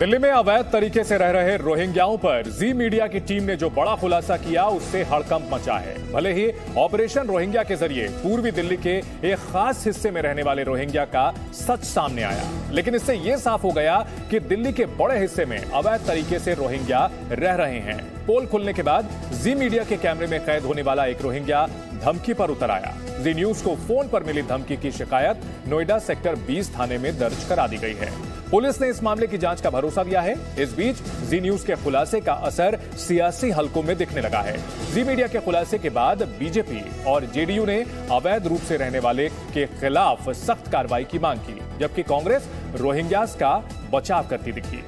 दिल्ली में अवैध तरीके से रह रहे रोहिंग्याओं पर जी मीडिया की टीम ने जो बड़ा खुलासा किया उससे हड़कंप मचा है। भले ही ऑपरेशन रोहिंग्या के जरिए पूर्वी दिल्ली के एक खास हिस्से में रहने वाले रोहिंग्या का सच सामने आया, लेकिन इससे यह साफ हो गया कि दिल्ली के बड़े हिस्से में अवैध तरीके से रोहिंग्या रह रहे हैं। पोल खुलने के बाद जी मीडिया के कैमरे में कैद होने वाला एक रोहिंग्या धमकी पर उतर आया। जी न्यूज को फोन पर मिली धमकी की शिकायत नोएडा सेक्टर 20 थाने में दर्ज करा दी गई है। पुलिस ने इस मामले की जांच का भरोसा दिया है। इस बीच जी न्यूज के खुलासे का असर सियासी हलकों में दिखने लगा है। जी मीडिया के खुलासे के बाद बीजेपी और जेडीयू ने अवैध रूप से रहने वाले के खिलाफ सख्त कार्रवाई की मांग की, जबकि कांग्रेस रोहिंग्यास का बचाव करती दिखी।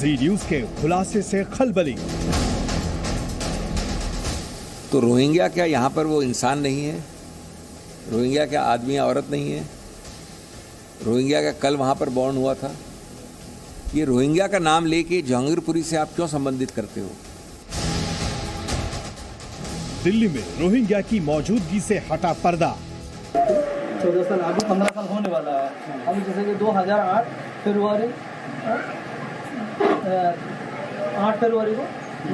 जी न्यूज के खुलासे से खलबली। तो रोहिंग्या क्या यहाँ पर वो इंसान नहीं है? रोहिंग्या क्या आदमी या औरत नहीं है? रोहिंग्या का कल वहाँ पर बॉर्न हुआ था? ये रोहिंग्या का नाम लेके जहांगीरपुरी से आप क्यों संबंधित करते हो? दिल्ली में रोहिंग्या की मौजूदगी से हटा पर्दा। 14 साल अभी 15 साल होने वाला है। अभी जैसे कि 2008 फरवरी 8 फरवरी को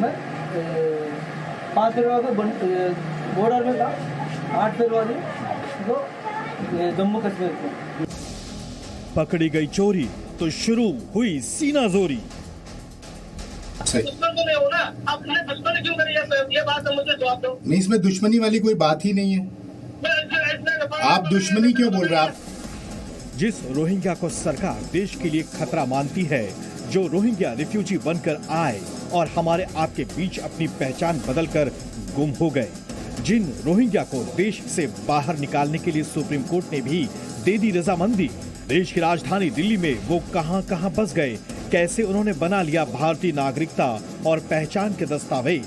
मैं 5 फरवरी को बॉर्डर में था। 8 फरवरी को जम्मू कश्मीर को पकड़ी गई चोरी तो शुरू हुई सीना जोरी। दुश्मन तो नहीं हो ना, आपने दुश्मनी क्यों करी है? ये बात मुझे जवाब दो। नहीं, इसमें दुश्मनी वाली कोई बात ही नहीं है। आप दुश्मनी क्यों बोल रहे हैं? आप जिस रोहिंग्या को सरकार देश के लिए खतरा मानती है, जो रोहिंग्या रिफ्यूजी बनकर आए और हमारे आपके बीच अपनी पहचान बदलकर गुम हो गए, जिन रोहिंग्या को देश से बाहर निकालने के लिए सुप्रीम कोर्ट ने भी दे दी रजामंदी, देश की राजधानी दिल्ली में वो कहां बस गए, कैसे उन्होंने बना लिया भारतीय नागरिकता और पहचान के दस्तावेज,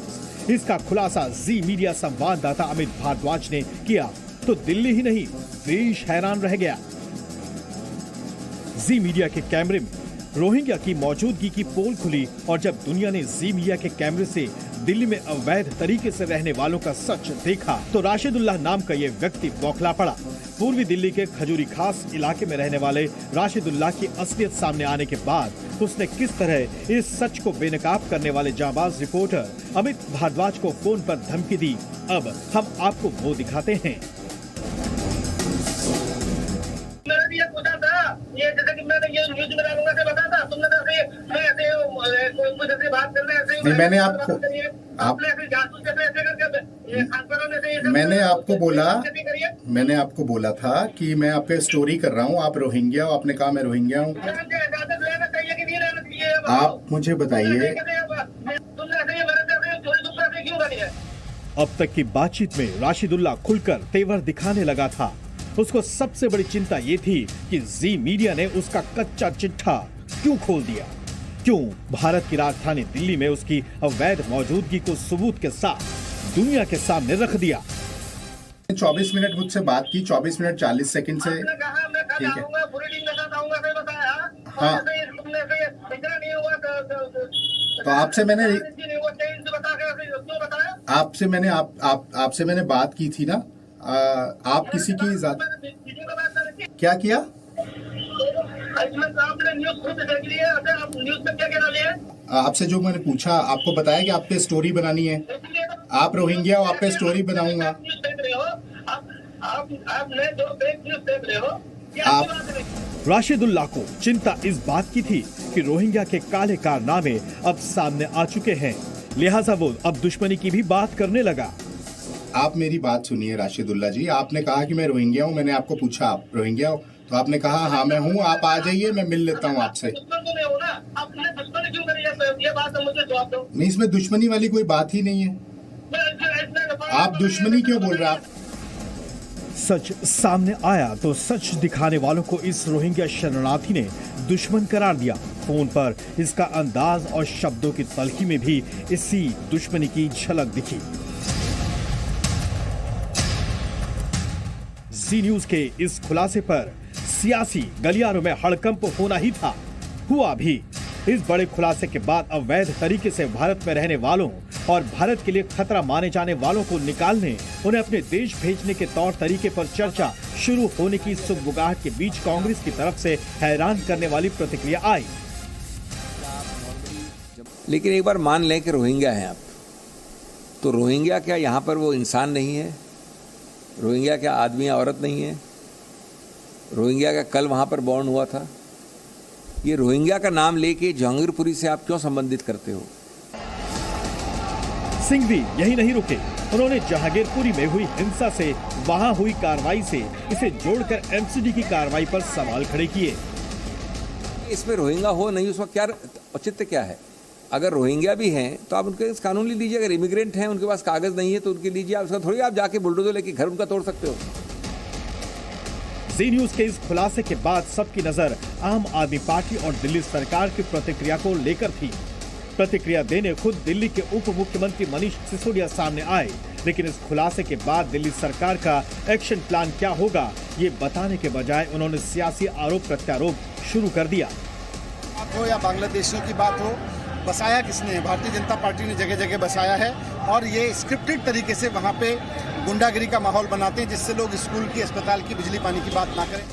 इसका खुलासा जी मीडिया संवाददाता अमित भारद्वाज ने किया तो दिल्ली ही नहीं देश हैरान रह गया। जी मीडिया के कैमरे में रोहिंग्या की मौजूदगी की पोल खुली और जब दुनिया ने जी मीडिया के कैमरे से दिल्ली में अवैध तरीके से रहने वालों का सच देखा तो राशिदुल्लाह नाम का ये व्यक्ति बौखला पड़ा। पूर्वी दिल्ली के खजूरी खास इलाके में रहने वाले राशिदुल्लाह की असलियत सामने आने के बाद उसने किस तरह इस सच को बेनकाब करने वाले जांबाज रिपोर्टर अमित भारद्वाज को फोन पर धमकी दी, अब हम आपको वो दिखाते हैं। ये जैसे कि मैंने ये न्यूज में डालूंगा से बता था, तुमने तो ऐसे कुछ ऐसे बात करने ऐसे नहीं, मैंने आपको आपने ऐसे जासूस जैसे ऐसे करके ये खासकरों ने से मैंने आपको बोला था कि मैं आप पे स्टोरी कर रहा हूँ, आप रोहिंग्या हो, आपने कहा मैं रोहिंग्या हूँ। इजाजत लेना चाहिए कि नहीं लेना चाहिए? आप मुझे बताइए। तुमने ऐसे मेरे चोरी दुष्कर से क्यों करी है? अब तक की बातचीत में राशिदुल्लाह खुलकर तेवर दिखाने लगा था। उसको सबसे बड़ी चिंता ये थी कि जी मीडिया ने उसका कच्चा चिट्ठा क्यों खोल दिया, क्यों भारत की राजधानी दिल्ली में उसकी अवैध मौजूदगी को सबूत के साथ दुनिया के सामने रख दिया। 24 मिनट मुझसे बात की, 24 मिनट 40 सेकंड से। ठीक है, हाँ, तो आपसे मैंने बात की थी ना। आप किसी की क्या किया? आपसे जो मैंने पूछा, आपको बताया कि आप पे स्टोरी बनानी है, आप रोहिंग्या हो, आप पे स्टोरी बनाऊंगा। राशिदुल्लाह को चिंता इस बात की थी कि रोहिंग्या के काले कारनामे अब सामने आ चुके हैं, लिहाजा वो अब दुश्मनी की भी बात करने लगा। आप मेरी बात सुनिए राशिदुल्लाह जी, आपने कहा कि मैं रोहिंग्या हूँ, मैंने आपको पूछा आप रोहिंग्या हो, तो आपने कहा हाँ मैं हूँ, आप आ जाइए, मैं मिल लेता हूँ आपसे। नहीं, इसमें दुश्मनी वाली कोई बात ही नहीं है। आप दुश्मनी क्यों बोल रहे हैं? आप सच सामने आया तो सच दिखाने वालों को इस रोहिंग्या शरणार्थी ने दुश्मन करार दिया। फोन पर इसका अंदाज और शब्दों की तलखी में भी इसी दुश्मनी की झलक दिखी। जी न्यूज के इस खुलासे पर सियासी गलियारों में हड़कंप होना ही था, हुआ भी। इस बड़े खुलासे के बाद अवैध तरीके से भारत में रहने वालों और भारत के लिए खतरा माने जाने वालों को निकालने, उन्हें अपने देश भेजने के तौर तरीके पर चर्चा शुरू होने की सुगबुगाहट के बीच कांग्रेस की तरफ से हैरान करने वाली प्रतिक्रिया आई। लेकिन एक बार मान लें कि रोहिंग्या हैं आप, तो रोहिंग्या क्या यहाँ पर वो इंसान नहीं है? रोहिंग्या क्या आदमी या औरत नहीं है? रोहिंग्या का कल वहाँ पर बॉर्न हुआ था? ये रोहिंग्या का नाम लेके जहांगीरपुरी से आप क्यों संबंधित करते हो? सिंघवी यही नहीं रुके, उन्होंने जहांगीरपुरी में हुई हिंसा से वहां हुई कार्रवाई से इसे जोड़कर एमसीडी की कार्रवाई पर सवाल खड़े किए। इसमें रोहिंग्या हो नहीं उसका क्या औचित्य क्या है? अगर रोहिंग्या भी हैं तो आप उनके कानून लीजिए, अगर इमिग्रेंट हैं उनके पास कागज नहीं है तो उनके लीजिए, आप उसका थोड़ी आप जाके बुलडोजर लेके घर उनका तोड़ सकते हो। जी न्यूज के इस खुलासे के बाद सबकी नजर आम आदमी पार्टी और दिल्ली सरकार की प्रतिक्रिया को लेकर थी। प्रतिक्रिया देने खुद दिल्ली के उप मुख्यमंत्री मनीष सिसोदिया सामने आए, लेकिन इस खुलासे के बाद दिल्ली सरकार का एक्शन प्लान क्या होगा ये बताने के बजाय उन्होंने सियासी आरोप प्रत्यारोप शुरू कर दिया। बात हो या बांग्लादेशियों की बात हो, बसाया किसने? भारतीय जनता पार्टी ने जगह जगह बसाया है और ये स्क्रिप्टेड तरीके से वहाँ पे गुंडागिरी का माहौल बनाते हैं जिससे लोग स्कूल की, अस्पताल की, बिजली पानी की बात ना करें।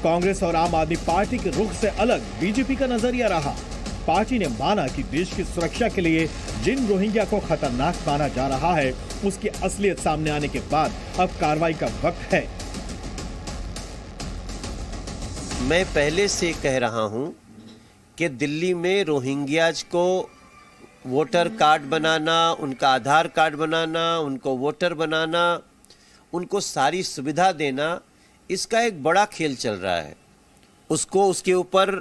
कांग्रेस और आम आदमी पार्टी के रुख से अलग बीजेपी का नजरिया रहा। पार्टी ने माना कि देश की सुरक्षा के लिए जिन रोहिंग्या को खतरनाक माना जा रहा है उसकी असलियत सामने आने के बाद अब कार्रवाई का वक्त है। मैं पहले से कह रहा हूं कि दिल्ली में रोहिंग्याज को वोटर कार्ड बनाना, उनका आधार कार्ड बनाना, उनको वोटर बनाना, उनको सारी सुविधा देना, इसका एक बड़ा खेल चल रहा है। उसके ऊपर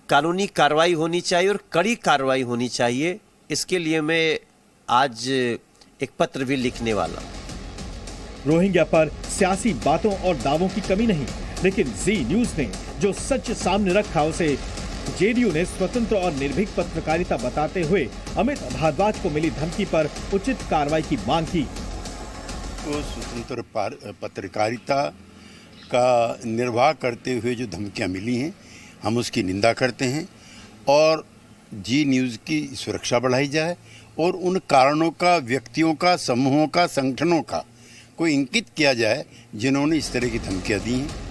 कानूनी कार्रवाई होनी चाहिए और कड़ी कार्रवाई होनी चाहिए। इसके लिए मैं आज एक पत्र भी लिखने वाला हूं। रोहिंग्या पर सियासी बातों और दावों की कमी नहीं, लेकिन जी न्यूज ने जो सच सामने रखा उसे जेडीयू ने स्वतंत्र और निर्भीक पत्रकारिता बताते हुए अमित भारद्वाज को मिली धमकी पर उचित कार्रवाई की मांग की। तो स्वतंत्र पत्रकारिता का निर्वाह करते हुए जो धमकियां मिली हैं हम उसकी निंदा करते हैं और जी न्यूज़ की सुरक्षा बढ़ाई जाए और उन कारणों का, व्यक्तियों का, समूहों का, संगठनों का कोई इंकित किया जाए जिन्होंने इस तरह की धमकियां दी हैं।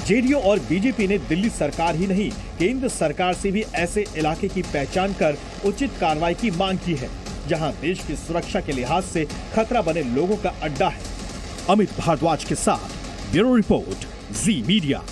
जेडीयू और बीजेपी ने दिल्ली सरकार ही नहीं केंद्र सरकार से भी ऐसे इलाके की पहचान कर उचित कार्रवाई की मांग की है जहां देश की सुरक्षा के लिहाज से खतरा बने लोगों का अड्डा है। अमित भारद्वाज के साथ ब्यूरो रिपोर्ट, जी मीडिया।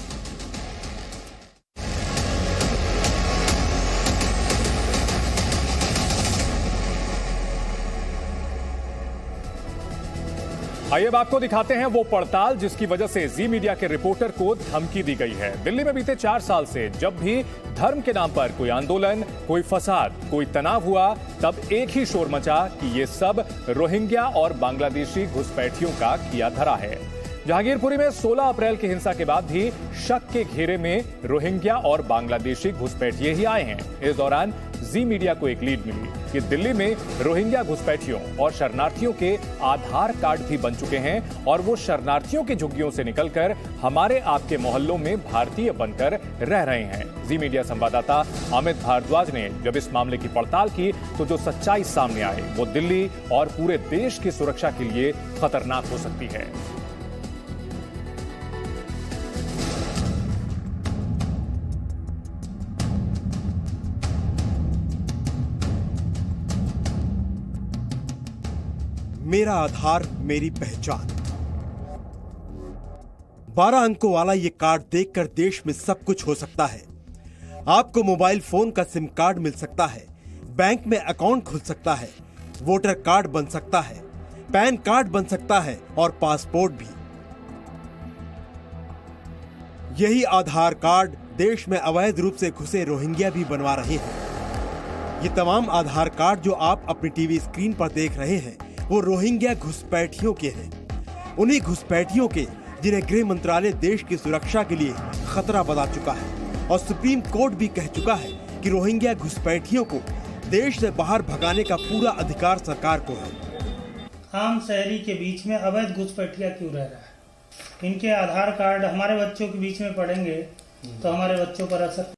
आइए अब आपको दिखाते हैं वो पड़ताल जिसकी वजह से जी मीडिया के रिपोर्टर को धमकी दी गई है। दिल्ली में बीते 4 साल से जब भी धर्म के नाम पर कोई आंदोलन, कोई फसाद, कोई तनाव हुआ, तब एक ही शोर मचा कि ये सब रोहिंग्या और बांग्लादेशी घुसपैठियों का किया धरा है। जहांगीरपुरी में 16 अप्रैल की हिंसा के बाद भी शक के घेरे में रोहिंग्या और बांग्लादेशी घुसपैठिए ही आए हैं। इस दौरान जी मीडिया को एक लीड मिली कि दिल्ली में रोहिंग्या घुसपैठियों और शरणार्थियों के आधार कार्ड भी बन चुके हैं और वो शरणार्थियों के झुग्गियों से निकलकर हमारे आपके मोहल्लों में भारतीय बनकर रह रहे हैं। जी मीडिया संवाददाता अमित भारद्वाज ने जब इस मामले की पड़ताल की तो जो सच्चाई सामने आई वो दिल्ली और पूरे देश की सुरक्षा के लिए खतरनाक हो सकती है। मेरा आधार मेरी पहचान। 12 अंकों वाला ये कार्ड देखकर देश में सब कुछ हो सकता है। आपको मोबाइल फोन का सिम कार्ड मिल सकता है, बैंक में अकाउंट खुल सकता है, वोटर कार्ड बन सकता है, पैन कार्ड बन सकता है और पासपोर्ट भी। यही आधार कार्ड देश में अवैध रूप से घुसे रोहिंग्या भी बनवा रहे हैं। ये तमाम आधार कार्ड जो आप अपनी टीवी स्क्रीन पर देख रहे हैं वो रोहिंग्या घुसपैठियों के हैं। उन्हीं घुसपैठियों के जिन्हें गृह मंत्रालय देश की सुरक्षा के लिए खतरा बता चुका है और सुप्रीम कोर्ट भी कह चुका है कि रोहिंग्या घुसपैठियों को देश से बाहर भगाने का पूरा अधिकार सरकार को है। आम शहरी के बीच में अवैध घुसपैठिया क्यों रह रहा है? इनके आधार कार्ड हमारे बच्चों के बीच में पढ़ेंगे तो हमारे बच्चों पर असर